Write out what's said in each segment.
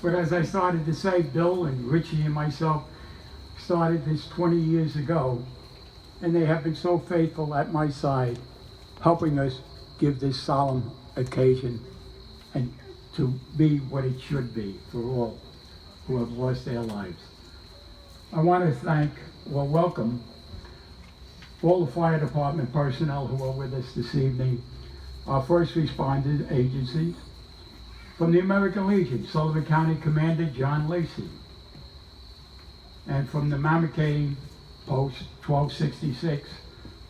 But as I started to say, Bill and Richie and myself started this 20 years ago, and they have been so faithful at my side, helping us give this solemn occasion and to be what it should be for all who have lost their lives. I want to thank or welcome all the fire department personnel who are with us this evening, our first responder agencies, from the American Legion, Sullivan County Commander John Lacey, and from the Mamakating Post 1266,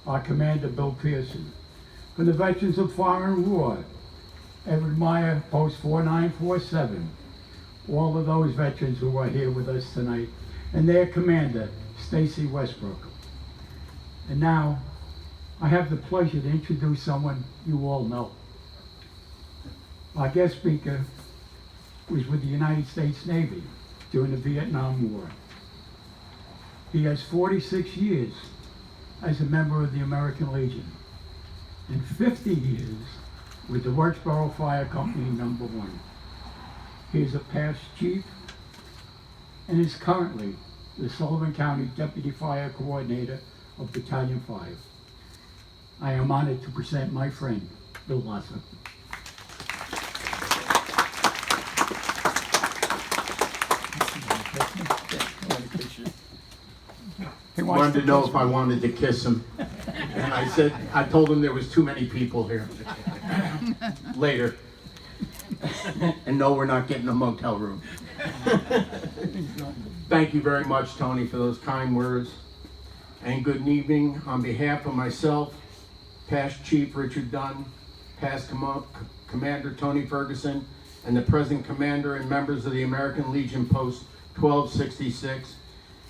our Commander Bill Pearson. From the Veterans of Foreign War, Edward Meyer, Post 4947, all of those veterans who are here with us tonight, and their commander, Stacy Westbrook. And now, I have the pleasure to introduce someone you all know. Our guest speaker was with the United States Navy during the Vietnam War. He has 46 years as a member of the American Legion and 50 years with the Wurtsboro Fire Company Number 1. He is a past chief and is currently the Sullivan County Deputy Fire Coordinator of Battalion 5. I am honored to present my friend, Bill Lasser. He wanted to know if I wanted to kiss him. And I told him there was too many people here. Later. And no, we're not getting a motel room. Thank you very much, Tony, for those kind words. And good evening on behalf of myself, past Chief Richard Dunn, past Commander Tony Ferguson, and the present Commander and members of the American Legion Post 1266,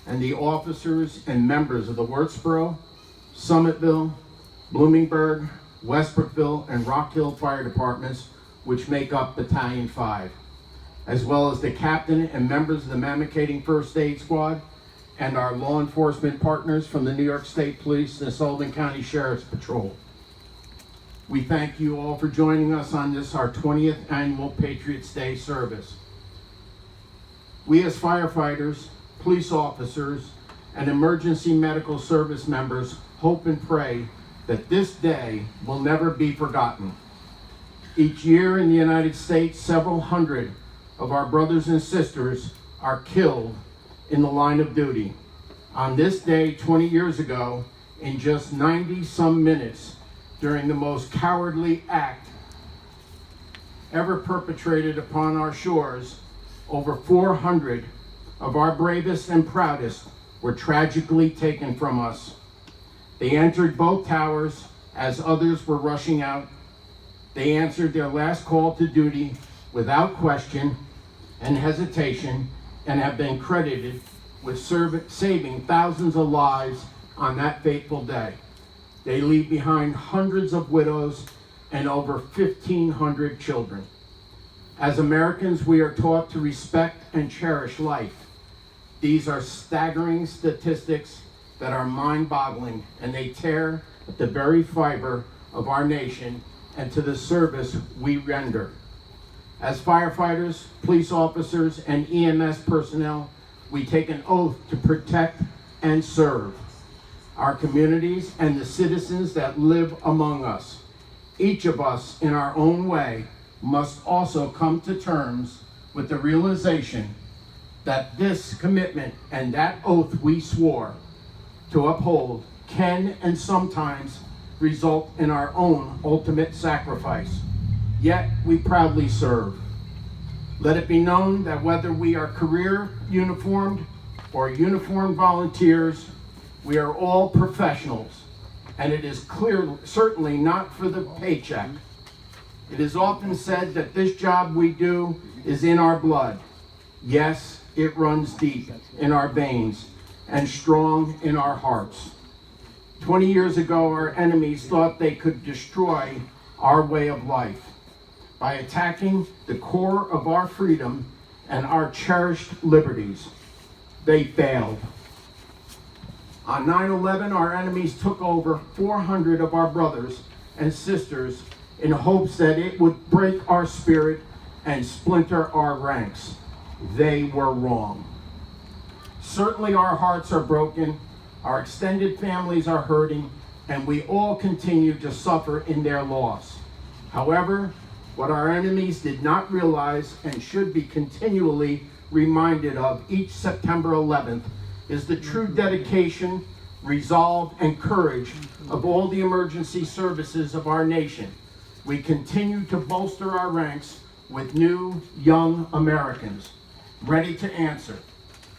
and the officers and members of the Wurtsboro, Summitville, Bloomingburg, Westbrookville, and Rock Hill Fire Departments, which make up Battalion 5, as well as the captain and members of the Mamakating First Aid Squad, and our law enforcement partners from the New York State Police and the Sullivan County Sheriff's Patrol. We thank you all for joining us on this, our 20th annual Patriots Day service. We as firefighters, police officers, and emergency medical service members hope and pray that this day will never be forgotten. Each year in the United States, several hundred of our brothers and sisters are killed in the line of duty. On this day 20 years ago, in just 90-some minutes, during the most cowardly act ever perpetrated upon our shores, over 400 of our bravest and proudest were tragically taken from us. They entered both towers as others were rushing out. They answered their last call to duty without question and hesitation, and have been credited with saving thousands of lives on that fateful day. They leave behind hundreds of widows and over 1,500 children. As Americans, we are taught to respect and cherish life. These are staggering statistics that are mind-boggling, and they tear at the very fiber of our nation and to the service we render. As firefighters, police officers, and EMS personnel, we take an oath to protect and serve our communities and the citizens that live among us. Each of us, in our own way, must also come to terms with the realization that this commitment and that oath we swore to uphold can and sometimes result in our own ultimate sacrifice. Yet we proudly serve. Let it be known that whether we are career uniformed or uniformed volunteers, we are all professionals, and it is certainly not for the paycheck. It is often said that this job we do is in our blood. Yes, it runs deep in our veins and strong in our hearts. 20 years ago, our enemies thought they could destroy our way of life by attacking the core of our freedom and our cherished liberties. They failed. On 9/11, our enemies took over 400 of our brothers and sisters in hopes that it would break our spirit and splinter our ranks. they were wrong. Certainly our hearts are broken, our extended families are hurting, and we all continue to suffer in their loss. However, what our enemies did not realize and should be continually reminded of each September 11th is the true dedication, resolve, and courage of all the emergency services of our nation. We continue to bolster our ranks with new, young Americans, ready to answer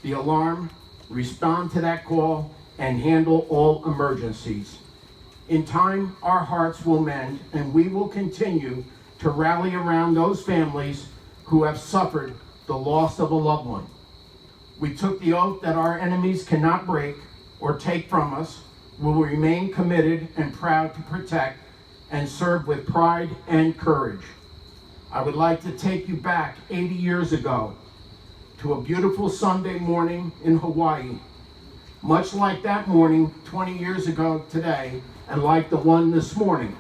the alarm, respond to that call, and handle all emergencies. In time, our hearts will mend, and we will continue to rally around those families who have suffered the loss of a loved one. We took the oath that our enemies cannot break or take from us. We will remain committed and proud to protect and serve with pride and courage. I would like to take you back 80 years ago to a beautiful Sunday morning in Hawaii. Much like that morning 20 years ago today, and like the one this morning.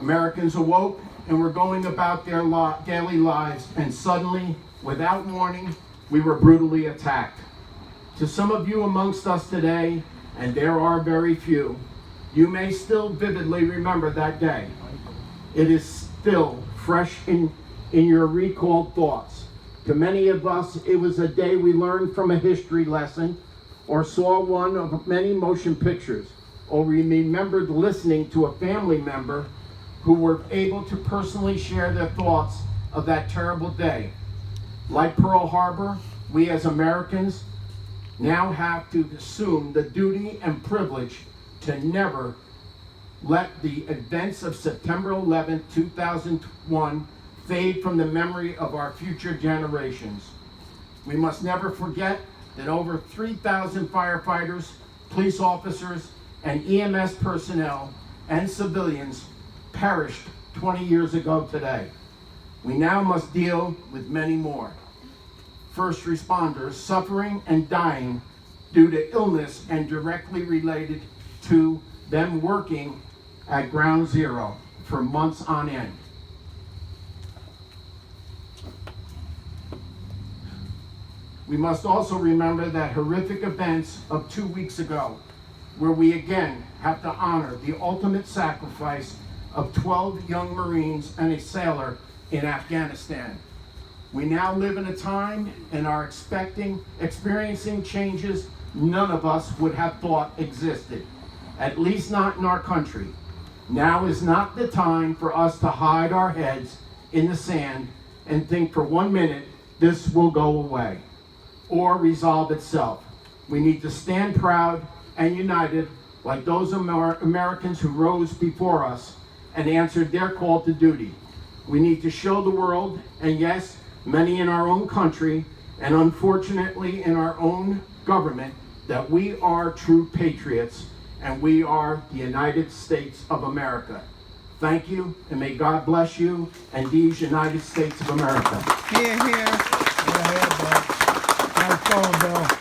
Americans awoke and were going about their daily lives, and suddenly, without warning, we were brutally attacked. To some of you amongst us today, and there are very few, you may still vividly remember that day. It is still fresh in your recalled thoughts. To many of us, it was a day we learned from a history lesson, or saw one of many motion pictures, or we remembered listening to a family member who were able to personally share their thoughts of that terrible day. Like Pearl Harbor, we as Americans now have to assume the duty and privilege to never let the events of September 11, 2001 fade from the memory of our future generations. We must never forget that over 3,000 firefighters, police officers, and EMS personnel and civilians perished 20 years ago today. We now must deal with many more. First responders suffering and dying due to illness and directly related to them working at ground zero for months on end. We must also remember that horrific events of 2 weeks ago, where we again have to honor the ultimate sacrifice of 12 young Marines and a sailor in Afghanistan. We now live in a time and are experiencing changes none of us would have thought existed, at least not in our country. Now is not the time for us to hide our heads in the sand and think for 1 minute this will go away or resolve itself. We need to stand proud and united like those Americans who rose before us and answered their call to duty. We need to show the world, and yes, many in our own country, and unfortunately in our own government, that we are true patriots and we are the United States of America. Thank you, and may God bless you and these United States of America. Here, here. Go ahead, Bill. Nice going, Bill.